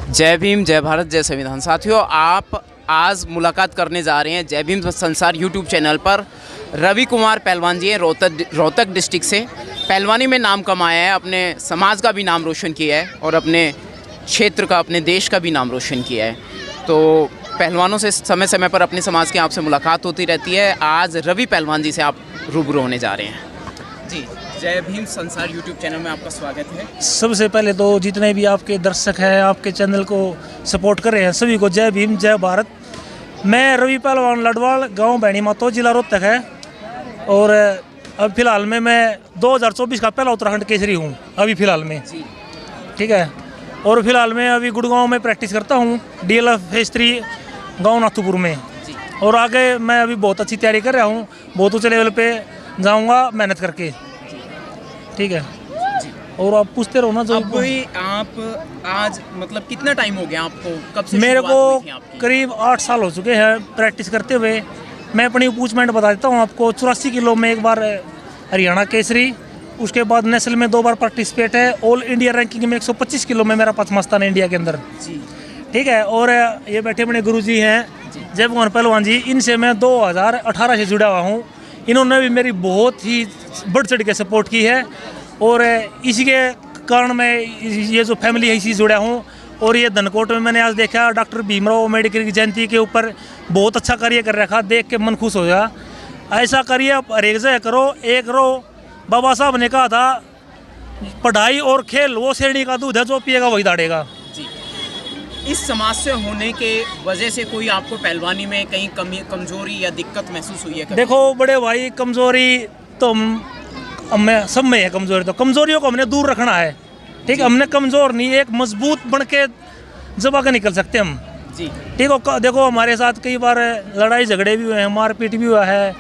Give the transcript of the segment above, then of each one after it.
जय भीम, जय भारत, जय संविधान। साथियों, आप आज मुलाकात करने जा रहे हैं जय भीम संसार यूट्यूब चैनल पर। रवि कुमार पहलवान जी हैं, रोहतक डिस्ट्रिक्ट से। पहलवानी में नाम कमाया है, अपने समाज का भी नाम रोशन किया है और अपने क्षेत्र का, अपने देश का भी नाम रोशन किया है। तो पहलवानों से समय समय पर अपने समाज के आपसे मुलाकात होती रहती है। आज रवि पहलवान जी से आप रूबरू होने जा रहे हैं। जी, जय भीम संसार यूट्यूब चैनल में आपका स्वागत है। सबसे पहले तो जितने भी आपके दर्शक हैं, आपके चैनल को सपोर्ट कर रहे हैं, सभी को जय भीम, जय भारत। मैं रवि पहलवान लडवाल, गांव बैणी मातो, जिला रोहतक है। और अब फिलहाल में मैं 2024 का पहला उत्तराखंड केसरी हूँ अभी फ़िलहाल में। ठीक है। और फिलहाल मैं अभी गुड़गांव में प्रैक्टिस करता हूँ, DLF फेज 3 गाँव नाथुपुर में। और आगे मैं अभी बहुत अच्छी तैयारी कर रहा हूँ, बहुत ऊँचे लेवल पे जाऊँगा मेहनत करके। ठीक है। और आप पूछते रहो ना। जो आप आज मतलब कितना टाइम हो गया आपको, कब से मेरे को हुई थी आपकी? करीब 8 साल हो चुके हैं प्रैक्टिस करते हुए। मैं अपनी अचीवमेंट बता देता हूँ आपको। 84 किलो में एक बार हरियाणा केसरी, उसके बाद नेशनल में 2 बार पार्टिसिपेट है। ऑल इंडिया रैंकिंग में 125 किलो में मेरा 5वां स्थान है इंडिया के अंदर। ठीक है। और ये बैठे अपने गुरुजी हैं जय कुमार पहलवान जी, इनसे मैं 2018 से जुड़ा हुआ हूँ। इन्होंने भी मेरी बहुत ही बढ़ चढ़ के सपोर्ट की है और इसी के कारण मैं ये जो फैमिली है इसी से जुड़ा हूँ। और ये धनकोट में मैंने आज देखा डॉक्टर भीमराव अम्बेडकर की जयंती के ऊपर बहुत अच्छा कार्य कर रखा, देख के मन खुश हो गया। ऐसा कार्य आप हर एक जगह करो, एक करो। बाबा साहब ने कहा था पढ़ाई और खेल वो श्रेणी का दूध है, जो पिएगा वही दाड़ेगा। इस समाज से होने के वजह से कोई आपको पहलवानी में कहीं कमजोरी या दिक्कत महसूस हुई है कभी? देखो बड़े भाई, कमजोरी तो मैं सब में है। कमजोरी तो कमजोरियों को हमने दूर रखना है। ठीक है। हमने कमजोर नहीं, एक मजबूत बन के जब आगे निकल सकते हम। जी। ठीक है। देखो हमारे साथ कई बार लड़ाई झगड़े भी हुए हैं, मारपीट भी हुआ है,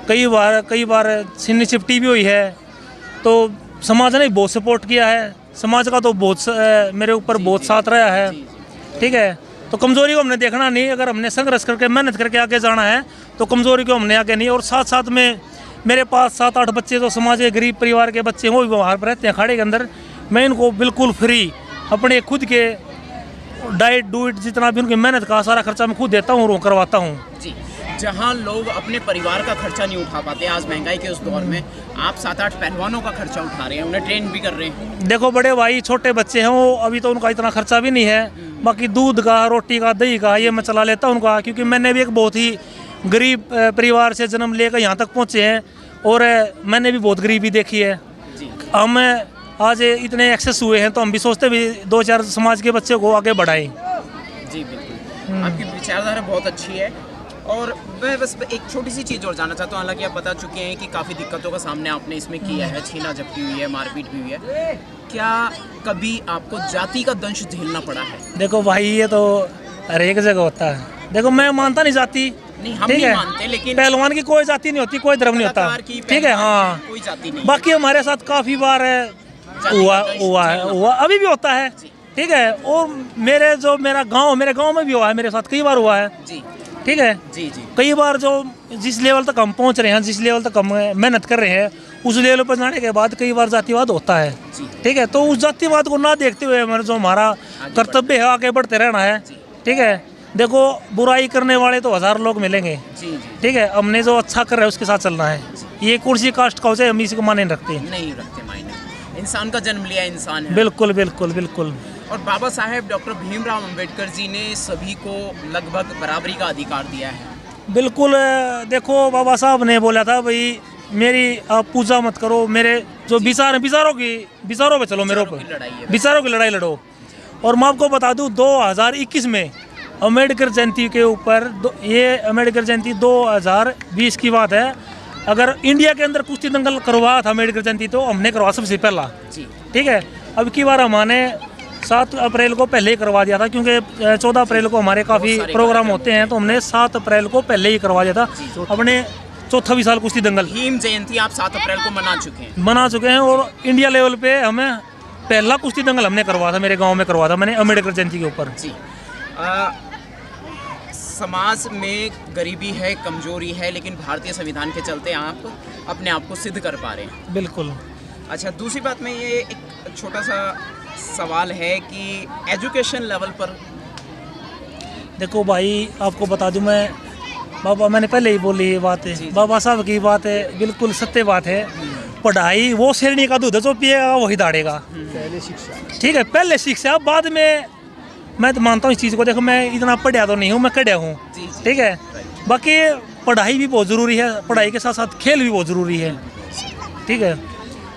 कई बार छिन्नी चिपटी भी हुई है। तो समाज ने बहुत सपोर्ट किया है, समाज का तो बहुत मेरे ऊपर बहुत साथ रहा है। ठीक है। तो कमजोरी को हमने देखना नहीं। अगर हमने संघर्ष करके मेहनत करके आगे जाना है तो कमजोरी को हमने आगे नहीं। और साथ साथ में मेरे पास 7-8 बच्चे जो समाज के गरीब परिवार के बच्चे हैं, वो भी बाहर पर रहते हैं खाड़े के अंदर। मैं इनको बिल्कुल फ्री अपने खुद के डाइट डूइट जितना भी उनकी मेहनत का सारा खर्चा मैं खुद देता हूँ और वो करवाता हूँ। जी। जहाँ लोग अपने परिवार का खर्चा नहीं उठा पाते आज महंगाई के उस दौर में, आप 7-8 पहलवानों का खर्चा उठा रहे हैं, उन्हें ट्रेन भी कर रहे हैं। देखो बड़े भाई, छोटे बच्चे हैं वो, अभी तो उनका इतना खर्चा भी नहीं है। बाकी दूध का, रोटी का, दही का ये मैं चला लेता हूँ उनका, क्योंकि मैंने भी एक बहुत ही गरीब परिवार से जन्म लेकर यहाँ तक पहुँचे हैं और मैंने भी बहुत गरीबी देखी है। हम आज इतने एक्सेस हुए हैं तो हम भी सोचते भी 2-4 समाज के बच्चे को आगे बढ़ाएं। जी बिल्कुल, आपकी विचारधारा बहुत अच्छी है। और मैं बस एक छोटी सी चीज़ और जानना चाहता हूँ। हालांकि आप बता चुके हैं कि काफ़ी दिक्कतों का सामना आपने इसमें किया है, छीना झपटी हुई है, मारपीट भी हुई है। क्या कभी आपको जाति का दंश झेलना पड़ा है? देखो भाई, ये तो हर एक जगह होता है। देखो मैं मानता नहीं जाति, नहीं हम नहीं मानते, लेकिन पहलवान की कोई जाति नहीं होती, कोई धर्म नहीं होता। ठीक है। हाँ, कोई जाति नहीं। बाकी हमारे साथ काफ़ी बार हुआ अभी भी होता है। ठीक है। और मेरे गांव में भी हुआ है, मेरे साथ कई बार हुआ है। जी। ठीक है। जी। कई बार जो जिस लेवल तक हम पहुंच रहे हैं, जिस लेवल तक हम मेहनत कर रहे हैं, उस लेवल पर जाने के बाद कई बार जातिवाद होता है। ठीक है। तो उस जातिवाद को ना देखते हुए जो हमारा कर्तव्य है, आगे बढ़ते रहना है। ठीक है। देखो बुराई करने वाले तो 1000 लोग मिलेंगे। ठीक है। हमने जो अच्छा कर रहे हैं उसके साथ चलना है। ये कुर्सी कास्ट का हम इसी को माने नहीं रखते मायने। इंसान का जन्म लिया इंसान है। बिल्कुल बिल्कुल बिल्कुल। और बाबा साहेब डॉक्टर भीमराव अंबेडकर जी ने सभी को लगभग बराबरी का अधिकार दिया है। बिल्कुल। देखो बाबा साहब ने बोला था भाई मेरी आप पूजा मत करो, मेरे जो विचारों पे चलो, मेरे ऊपर विचारों की लड़ाई लड़ो। और मैं आपको बता दूं 2021 में अम्बेडकर जयंती के ऊपर, ये अम्बेडकर जयंती 2020 की बात है। अगर इंडिया के अंदर कुश्ती दंगल करवाया था अम्बेडकर जयंती, तो हमने करवा सबसे पहला। ठीक है। अब की बार हमने 7 अप्रैल को पहले ही करवा दिया था, क्योंकि 14 अप्रैल को हमारे काफ़ी प्रोग्राम होते हैं, तो हमने 7 अप्रैल को पहले ही करवा दिया था अपने 4वां साल कुश्ती दंगल। भीम जयंती आप 7 अप्रैल को मना चुके हैं। और इंडिया लेवल पे हमें पहला कुश्ती दंगल हमने करवा था, मेरे गाँव में करवा था मैंने अम्बेडकर जयंती के ऊपर। समाज में गरीबी है, कमजोरी है, लेकिन भारतीय संविधान के चलते आप अपने आप को सिद्ध कर पा रहे हैं। बिल्कुल। अच्छा, दूसरी बात मैं ये एक छोटा सा सवाल है कि एजुकेशन लेवल पर देखो भाई, आपको बता दूं मैं, बाबा मैंने पहले ही बोली ये बात है, बाबा साहब की बात है, बिल्कुल सत्य बात है। पढ़ाई वो शेरनी का दूध है, जो पिएगा वही दाड़ेगा। पहले शिक्षा, ठीक है, पहले शिक्षा, बाद में मैं तो मानता हूँ इस चीज़ को। देखो मैं इतना पढ़ा तो नहीं हूँ, मैं कढ़िया हूँ, ठीक है। बाकी पढ़ाई भी बहुत ज़रूरी है, पढ़ाई के साथ साथ खेल भी बहुत ज़रूरी है, ठीक है।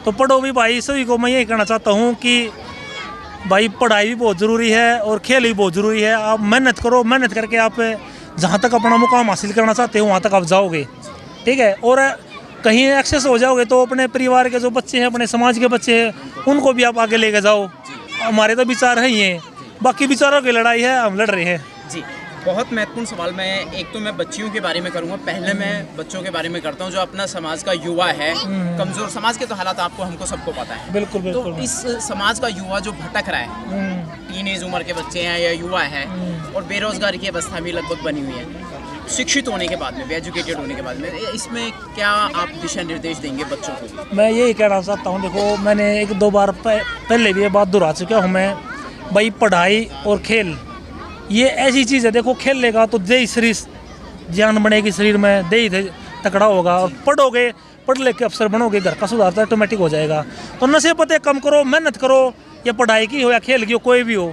तो पढ़ो भी भाई, सभी को मैं यही कहना चाहता हूँ कि भाई पढ़ाई भी बहुत ज़रूरी है और खेल भी बहुत ज़रूरी है। आप मेहनत करो, मेहनत करके आप जहाँ तक अपना मुकाम हासिल करना चाहते हो वहाँ तक आप जाओगे, ठीक है। और कहीं एक्सेस हो जाओगे तो अपने परिवार के जो बच्चे हैं, अपने समाज के बच्चे हैं, उनको भी आप आगे लेके जाओ। हमारे तो विचार है ही हैं, बाकी विचारों की लड़ाई है, हम लड़ रहे हैं जी। बहुत महत्वपूर्ण सवाल, मैं एक तो मैं बच्चियों के बारे में करूँगा, पहले मैं बच्चों के बारे में करता हूँ, जो अपना समाज का युवा है। कमज़ोर समाज के तो हालात आपको हमको सबको पता है। बिल्कुल बिल्कुल। तो इस समाज का युवा जो भटक रहा है, टीनेज उम्र के बच्चे हैं या युवा है, और बेरोजगारी की अवस्था भी लगभग बनी हुई है, शिक्षित होने के बाद में भी, एजुकेटेड होने के बाद में, इसमें क्या आप दिशा निर्देश देंगे बच्चों को? मैं यही कहना चाहता हूँ, देखो मैंने एक दो बार पहले भी ये बात दोहरा चुका हूँ मैं, भाई पढ़ाई और खेल ये ऐसी चीज़ है। देखो खेल लेगा तो दे शरीर जान बनेगी शरीर में, दे तकड़ा होगा। और पढ़ोगे, पढ़ ले के अफसर बनोगे, घर का सुधार तो ऑटोमेटिक हो जाएगा। तो नशे पते कम करो, मेहनत करो, या पढ़ाई की हो या खेल की हो, कोई भी हो,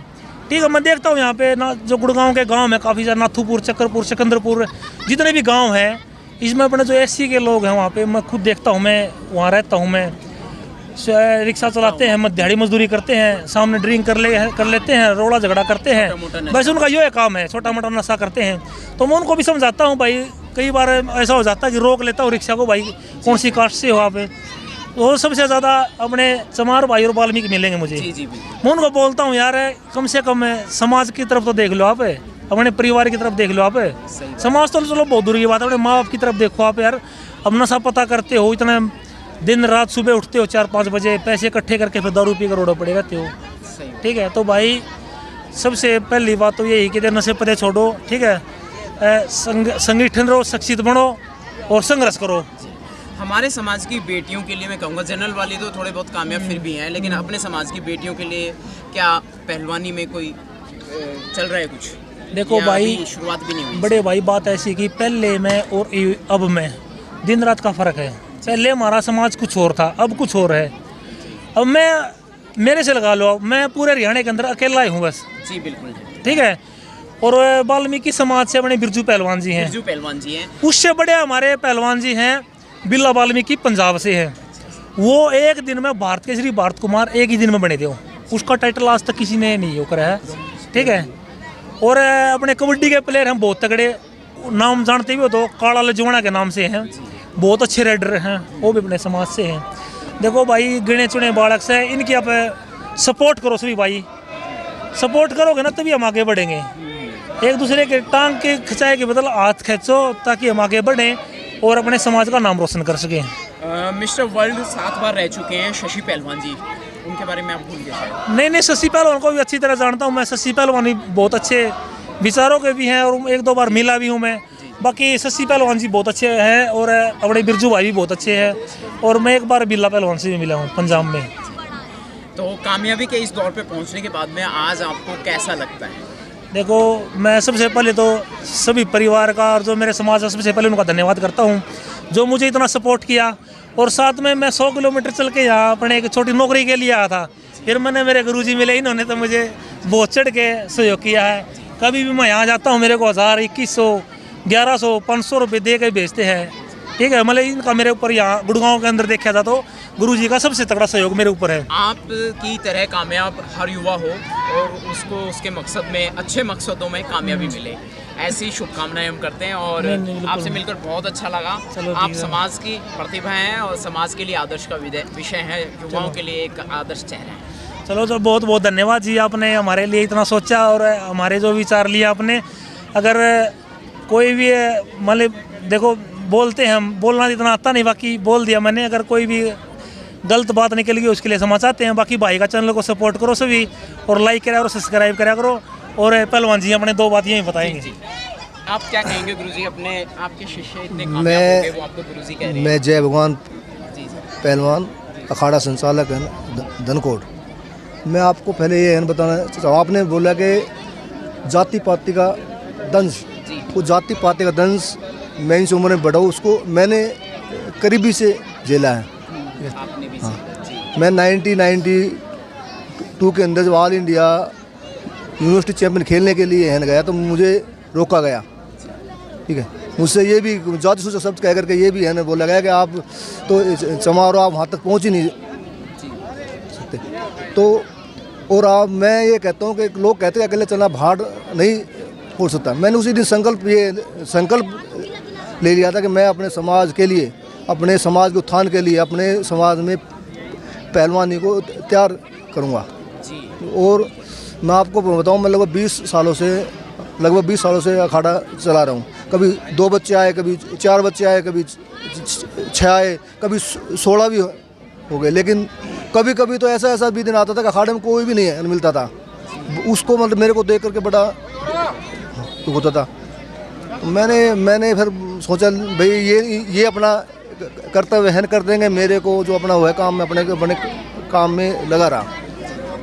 ठीक है। मैं देखता हूँ यहाँ पे ना, जो गुड़गांव के गांव में काफ़ी सारे, नाथूपुर, चक्करपुर, सिकंदरपुर, जितने भी गांव हैं, इसमें अपने जो एससी के लोग हैं वहाँ पे मैं खुद देखता हूँ, मैं वहाँ रहता हूँ, मैं रिक्शा चलाते हैं, दिहाड़ी मजदूरी करते हैं, सामने ड्रिंक कर लेते हैं, रोड़ा झगड़ा करते हैं, बस उनका ये काम है, छोटा मोटा नशा करते हैं। तो मैं उनको भी समझाता हूँ भाई, कई बार ऐसा हो जाता है कि रोक लेता हूँ रिक्शा को, भाई कौन सी कास्ट से हो आप। वो सबसे ज़्यादा अपने चमार भाई और वाल्मीकि मिलेंगे मुझे। मैं उनको बोलता हूँ यार, कम से कम समाज की तरफ तो देख लो आप, अपने परिवार की तरफ देख लो आप। समाज तो चलो बहुत दूर की बात है, अपने माँ बाप की तरफ देखो आप यार। अब नशा पता करते हो, इतना दिन रात सुबह उठते हो 4-5 बजे, पैसे इकट्ठे करके फिर दारू पी कर रोड पड़े रहते हो, ठीक है। तो भाई सबसे पहली बात तो यही कि नशे पते छोड़ो, ठीक है। संगठन रहो, शख्सियत बनो और संघर्ष करो। हमारे समाज की बेटियों के लिए मैं कहूँगा, जनरल वाली तो थोड़े बहुत कामयाब फिर भी हैं, लेकिन अपने समाज की बेटियों के लिए क्या पहलवानी में कोई चल रहा है कुछ? देखो भाई, शुरुआत भी नहीं हुई बड़े भाई, बात ऐसी कि पहले में और अब में दिन रात का फ़र्क है। पहले हमारा समाज कुछ और था, अब कुछ और है। अब मैं, मेरे से लगा लो, मैं पूरे हरियाणा के अंदर अकेला ही हूँ बस। जी बिल्कुल, ठीक है। और वाल्मीकि समाज से अपने बिरजू पहलवान जी हैं, बिरजू पहलवान जी हैं। उससे बड़े हमारे पहलवान जी हैं बिल्ला वाल्मीकि, पंजाब से हैं। वो एक दिन में भारत के श्री भारत कुमार एक ही दिन में बने थे, उसका टाइटल आज तक किसी ने नहीं करा है, ठीक है। और अपने कबड्डी के प्लेयर हैं बहुत तगड़े, नाम जानते भी हो तो काला लजवाना के नाम से हैं, बहुत अच्छे राइडर हैं, वो भी अपने समाज से हैं। देखो भाई, गिने चुने बालक से, इनकी आप सपोर्ट करो सभी भाई, सपोर्ट करोगे ना तभी हम आगे बढ़ेंगे। एक दूसरे के टांग के खिंचाए के बदल हाथ खींचो, ताकि हम आगे बढ़ें और अपने समाज का नाम रोशन कर सकें। मिस्टर वर्ल्ड 7 बार रह चुके हैं शशि पहलवान जी, उनके बारे में आप भूल गए शायद? नहीं, शशि पहलवान को भी अच्छी तरह जानता हूँ मैं। शशि पहलवान भी बहुत अच्छे विचारों के भी हैं और 1-2 बार मिला भी हूँ मैं। बाकी शशि पहलवान जी बहुत अच्छे हैं और अपने बिरजू भाई भी बहुत अच्छे हैं, और मैं एक बार बिल्ला पहलवान से भी मिला हूँ पंजाब में। तो कामयाबी के इस दौर पे पहुंचने के बाद में आज आपको कैसा लगता है? देखो, मैं सबसे पहले तो सभी परिवार का और जो मेरे समाज का, सबसे पहले उनका धन्यवाद करता हूँ जो मुझे इतना सपोर्ट किया। और साथ में मैं 100 किलोमीटर चल के यहाँ अपने एक छोटी नौकरी के लिए आया था, फिर मैंने, मेरे गुरुजी मिले, इन्होंने तो मुझे बहुत चढ़ के सहयोग किया है। कभी भी मैं यहाँ जाता हूँ, मेरे को 1000, 2100, 1100, 500 रुपये दे के भेजते हैं, ठीक है। मतलब इनका मेरे ऊपर यहाँ गुड़गांव के अंदर देखा था तो गुरुजी का सबसे तगड़ा सहयोग मेरे ऊपर है। आपकी तरह कामयाब हर युवा हो और उसको उसके मकसद में, अच्छे मकसदों में कामयाबी मिले, ऐसी शुभकामनाएं हम करते हैं। और आपसे मिलकर बहुत अच्छा लगा। आप समाज की प्रतिभा हैं और समाज के लिए आदर्श का विषय है, युवाओं के लिए एक आदर्श चेहरा है। चलो, तो बहुत बहुत धन्यवाद जी, आपने हमारे लिए इतना सोचा और हमारे जो विचार लिया आपने। अगर कोई भी मतलब, देखो बोलते हैं हम, बोलना इतना आता नहीं, बाकी बोल दिया मैंने। अगर कोई भी गलत बात निकल गई उसके लिए क्षमा चाहते हैं। बाकी भाई का चैनल को सपोर्ट करो सभी, और लाइक करा और सब्सक्राइब करा करो। और पहलवान जी अपने 2 बात यही बताएंगे। जी। आप क्या कहेंगे गुरुजी, अपने आपके शिष्य इतने कामयाब हो गए, वो आपको गुरुजी कह रहे हैं? मैं जय भगवान जी पहलवान, अखाड़ा संचालक है धनकोट। मैं आपको पहले ये बताना चाहता हूँ, आपने बोला कि जाति पाति का दंश, वो जाति पाति का दंश मैं इस उम्र में बढ़ा हूँ, उसको मैंने करीबी से झेला है। आपने भी हाँ। जी। मैं 1992 के अंदर जब ऑल इंडिया यूनिवर्सिटी चैंपियन खेलने के लिए है गया तो मुझे रोका गया, ठीक है। मुझसे ये भी जाति सूचक शब्द कह करके ये भी है ना बोला गया कि आप तो समारोह आप वहाँ तक पहुँच ही नहीं सकते। तो और आप मैं ये कहता हूँ कि लोग कहते हैं अकेले चलना भाड़ नहीं फोड़ सकता। मैंने उसी दिन संकल्प ले लिया था कि मैं अपने समाज के लिए, अपने समाज के उत्थान के लिए, अपने समाज में पहलवानी को तैयार करूँगा। और मैं आपको बताऊँ, मैं लगभग 20 सालों से अखाड़ा चला रहा हूँ। कभी 2 बच्चे आए, कभी 4 बच्चे आए, कभी 6 आए, कभी 16 भी हो गए। लेकिन कभी कभी तो ऐसा भी दिन आता था कि अखाड़े में कोई भी नहीं मिलता था। उसको मतलब मेरे को देख करके बड़ा दुख होता था। मैंने फिर सोचा भाई ये अपना कर्तव्य है, कर देंगे। मेरे को जो अपना हुआ काम में अपने काम में लगा रहा।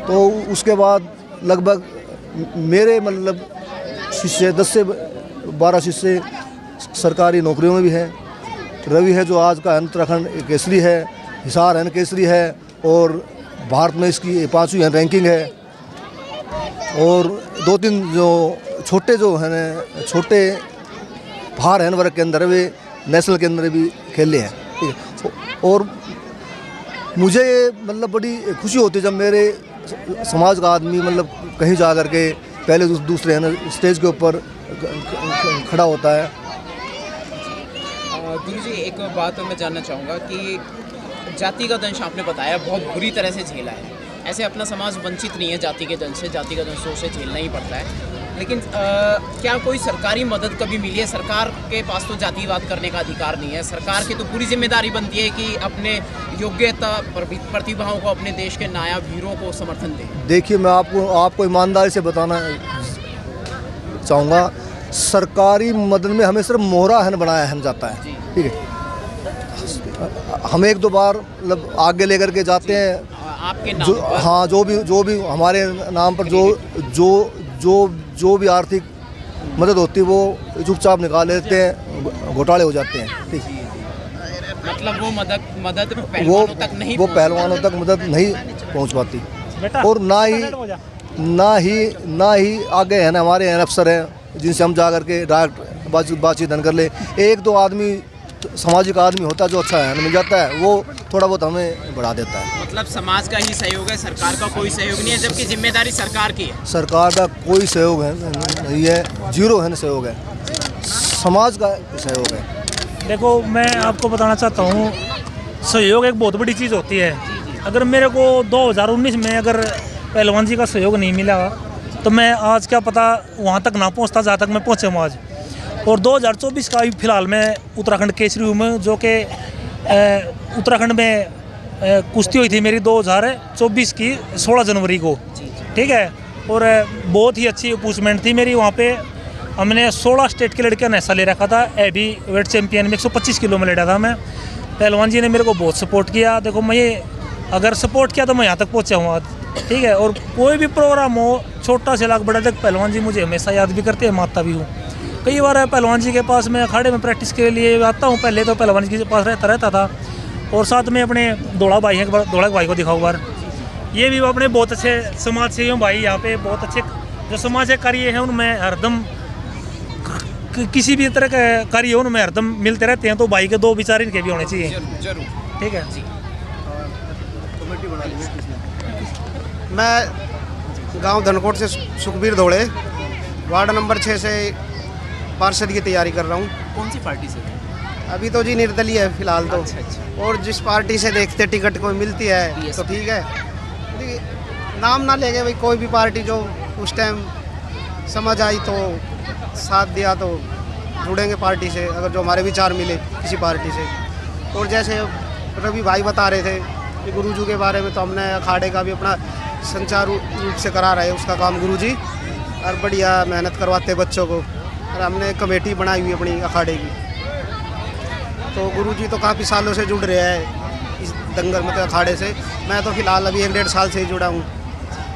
तो उसके बाद लगभग मेरे मतलब शिष्य 10 से 12 शिष्य सरकारी नौकरियों में भी हैं। रवि है जो आज का उत्तराखंड केसरी है, हिसार है केसरी है, और भारत में इसकी 5वीं रैंकिंग है। और 2-3 जो छोटे भार है वर्ग के अंदर वे नेशनल के अंदर भी खेले हैं, ठीक है। और मुझे मतलब बड़ी खुशी होती है जब मेरे समाज का आदमी मतलब कहीं जा कर के पहले दूसरे है ना स्टेज के ऊपर खड़ा होता है। गुरु जी, एक बात मैं जानना चाहूँगा कि जाति का दंश आपने बताया बहुत बुरी तरह से झेला है। ऐसे अपना समाज वंचित नहीं है जाति के दंश से, जाति का दंश तो उसे झेलना ही पड़ता है। लेकिन क्या कोई सरकारी मदद कभी मिली है? सरकार के पास तो जातिवाद करने का अधिकार नहीं है। सरकार की तो पूरी जिम्मेदारी बनती है कि अपने योग्यता प्रतिभाओं को, अपने देश के नायाब हीरों को समर्थन दे। देखिए, मैं आपको ईमानदारी से बताना चाहूँगा, सरकारी मदद में हमें सिर्फ मोहरा है बनाया है जाता है, ठीक है। हम 1-2 बार मतलब आगे लेकर के जाते हैं आपके नाम पर। हाँ, जो भी हमारे नाम पर जो भी आर्थिक मदद होती है वो चुपचाप निकाल लेते हैं, घोटाले हो जाते हैं, ठीक। मतलब वो मदद पहलवानों तक नहीं, वो पहलवानों तक मदद नहीं पहुंच पाती। और ना ही आगे है ना हमारे अफसर हैं जिनसे हम जा करके डायरेक्ट बातचीत कर ले। 1-2 आदमी सामाजिक आदमी होता है जो अच्छा है मिल जाता है, वो थोड़ा बहुत हमें बढ़ा देता है। मतलब समाज का ही सहयोग है, सरकार का कोई सहयोग नहीं है, जबकि जिम्मेदारी सरकार की है। सरकार का कोई सहयोग है नहीं है, 0 है ना सहयोग है, समाज का सहयोग है। देखो, मैं आपको बताना चाहता हूँ, सहयोग एक बहुत बड़ी चीज़ होती है। अगर मेरे को 2019 में अगर पहलवान जी का सहयोग नहीं मिला तो मैं आज क्या पता वहाँ तक ना पहुँचता जहाँ तक मैं पहुँचा हूँ आज। और 2024 का भी फिलहाल मैं उत्तराखंड केसरी हूँ, जो कि उत्तराखंड में कुश्ती हुई थी मेरी 2024 की 16 जनवरी को, ठीक है। और बहुत ही अच्छी अचीवमेंट थी मेरी वहाँ पे। हमने 16 स्टेट के लड़कियों ने हिस्सा ले रखा था। हैवी वेट चैंपियन में 125 किलो में लड़ा था मैं। पहलवान जी ने मेरे को बहुत सपोर्ट किया। देखो, मैं ये अगर सपोर्ट किया तो मैं यहाँ तक पहुँचा हूँ आज, ठीक है। और कोई भी प्रोग्राम हो, छोटा से लाख बड़ा तक, पहलवान जी मुझे हमेशा याद भी करते हैं, मानता भी हूँ। कई बार पहलवान जी के पास मैं अखाड़े में प्रैक्टिस के लिए आता हूँ। पहले तो पहलवान जी के पास रहता था, और साथ में अपने दौड़ा भाई को दिखाऊँ बार। ये भी अपने बहुत अच्छे समाज सेवी भाई यहाँ पे, बहुत अच्छे जो समाज के कार्य हैं उनमें हरदम किसी भी तरह के कार्य हो उनमें हरदम मिलते रहते हैं। तो भाई के 2 विचार इनके भी होने चाहिए, जरूर, ठीक है। मैं गांव धनकोट से सुखबीर धोड़े, वार्ड नंबर 6 से पार्षद की तैयारी कर रहा हूँ। कौन सी पार्टी से? अभी तो जी निर्दलीय है फिलहाल तो। अच्छा। और जिस पार्टी से देखते टिकट कोई मिलती है तो ठीक है, नाम ना लेके भाई कोई भी पार्टी जो उस टाइम समझ आई तो साथ दिया तो जुड़ेंगे पार्टी से, अगर जो हमारे विचार मिले किसी पार्टी से। और जैसे रवि भाई बता रहे थे कि गुरुजी के बारे में, तो हमने अखाड़े का भी अपना संचार रूप से करा रहे हैं उसका काम गुरुजी, और बढ़िया मेहनत करवाते हैं बच्चों को। और हमने कमेटी बनाई हुई अपनी अखाड़े की। तो गुरुजी तो काफ़ी सालों से जुड़ रहे हैं इस दंगल मतलब अखाड़े से। मैं तो फ़िलहाल अभी 1-1.5 साल से ही जुड़ा हूँ।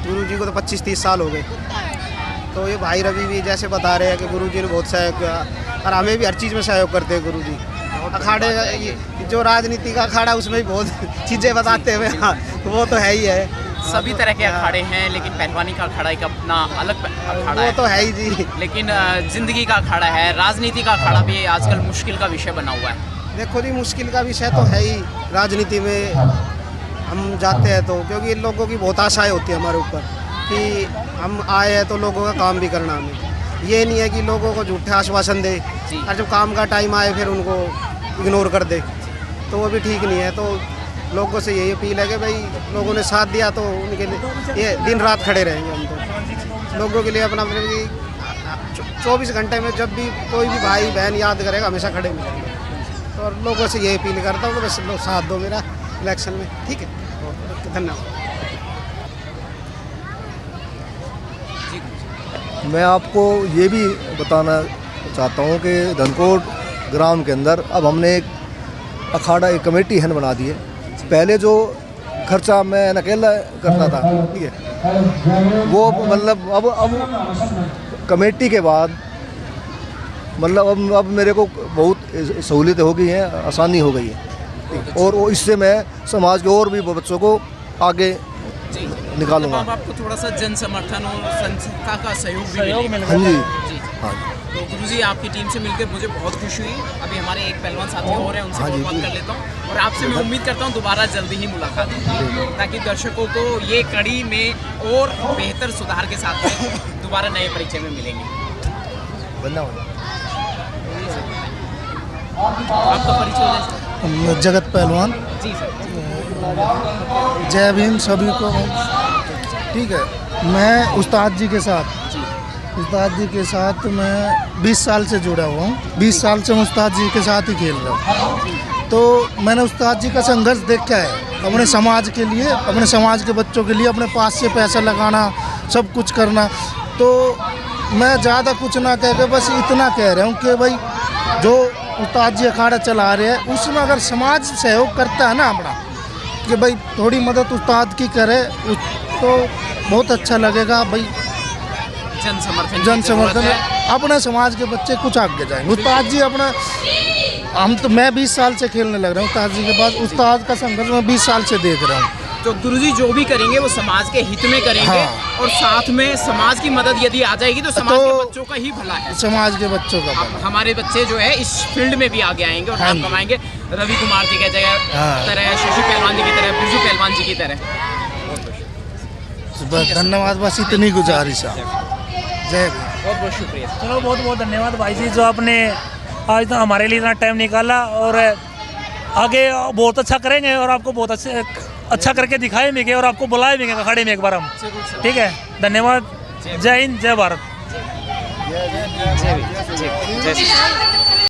गुरुजी को तो 25-30 साल हो गए। तो ये भाई रवि भी जैसे बता रहे हैं कि गुरुजी ने बहुत सहयोग किया और हमें भी हर चीज़ में सहयोग करते हैं गुरुजी। अखाड़े जो राजनीति का अखाड़ा उसमें भी बहुत चीज़ें बताते हुए वो तो है ही है। सभी तरह के अखाड़े हैं, लेकिन पहलवानी का अखाड़ा एक अपना अलग अखाड़ा वो है। तो है ही जी। लेकिन जिंदगी का अखाड़ा है, राजनीति का अखाड़ा भी आजकल मुश्किल का विषय बना हुआ है। देखो जी, मुश्किल का विषय तो है ही। राजनीति में हम जाते हैं तो क्योंकि इन लोगों की बहुत आशाएं होती है हमारे ऊपर कि हम आए हैं तो लोगों का काम भी करना हमें। ये नहीं है कि लोगों को झूठे आश्वासन दे और जब काम का टाइम आए फिर उनको इग्नोर कर दे, तो वो भी ठीक नहीं है। तो लोगों से यही अपील है कि भाई लोगों ने साथ दिया तो उनके लिए ये दिन रात खड़े रहेंगे। हम तो लोगों के लिए अपना मतलब कि 24 घंटे में जब भी कोई भी भाई बहन याद करेगा हमेशा खड़े मिलेंगे। तो और लोगों से यही अपील करता हूँ कि बस लोग साथ दो मेरा इलेक्शन में, ठीक है। धन्यवाद। मैं आपको ये भी बताना चाहता हूँ कि धनकोट ग्राम के अंदर अब हमने एक अखाड़ा, एक कमेटी है बना दी है। पहले जो खर्चा मैं अकेला करता था, ठीक है, वो मतलब अब कमेटी के बाद मतलब अब मेरे को बहुत सहूलियतें हो गई हैं, आसानी हो गई है और इससे मैं समाज के और भी बच्चों को आगे निकालूंगा। अब आपको थोड़ा सा जन समर्थन और संस्था का सहयोग भी मिलेगा। हाँ जी, जी। हाँ। तो गुरुजी आपकी टीम से मिलकर मुझे बहुत खुशी हुई। अभी हमारे एक पहलवान साथी और हैं, उनसे हाँ जी, बात जी। कर लेता हूँ और आपसे मैं उम्मीद करता हूँ दोबारा जल्दी ही मुलाकात हो, ताकि दर्शकों को ये कड़ी में और बेहतर सुधार के साथ में दोबारा नए परिचय में मिलेंगे। धन्यवाद। आपका परिचय? जगत पहलवान। जी सर। जय भीम सभी को। ठीक है, मैं उस्ताद जी के साथ मैं 20 साल से जुड़ा हुआ हूँ। 20 साल से मैं उस्ताद जी के साथ ही खेल रहा हूँ। तो मैंने उस्ताद जी का संघर्ष देखा है, अपने समाज के लिए, अपने समाज के बच्चों के लिए अपने पास से पैसा लगाना, सब कुछ करना। तो मैं ज़्यादा कुछ ना कह के बस इतना कह रहा हूँ कि भाई जो उस्ताद जी अखाड़ा चला रहे हैं उसमें अगर समाज सहयोग करता है ना अपना, कि भाई थोड़ी मदद उस्ताद की करे तो बहुत अच्छा लगेगा। भाई जन समर्थन अपने समाज के बच्चे कुछ आगे जाएंगे। उस्ताद जी अपना मैं 20 साल से खेलने लग रहा हूँ उस्ताद जी के पास। उस्ताद का संघर्ष मैं 20 साल से देख रहा हूँ। तो गुरुजी जो भी करेंगे वो समाज के हित में करेंगे। हाँ। और साथ में समाज की मदद यदि आ जाएगी तो समाज के बच्चों का ही भला है। समाज के बच्चों का अब हमारे बच्चे जो है इस फील्ड में भी आगे आएंगे और हाँ नाम कमाएंगे, रवि कुमार जी की हाँ। तरह, शशि पहलवान जी की तरह, बिरजू पहलवान जी की तरह। बस धन्यवाद, बस इतनी गुजारिश है। जय भीम। बहुत बहुत शुक्रिया। चलो बहुत बहुत धन्यवाद भाई जी, जो आपने आज तो हमारे लिए इतना टाइम निकाला और आगे बहुत अच्छा करेंगे और आपको बहुत अच्छा करके दिखाएंगे और आपको बुलाए भी अखाड़े में एक बार हम। ठीक है, धन्यवाद। जय हिंद, जय भारत। जय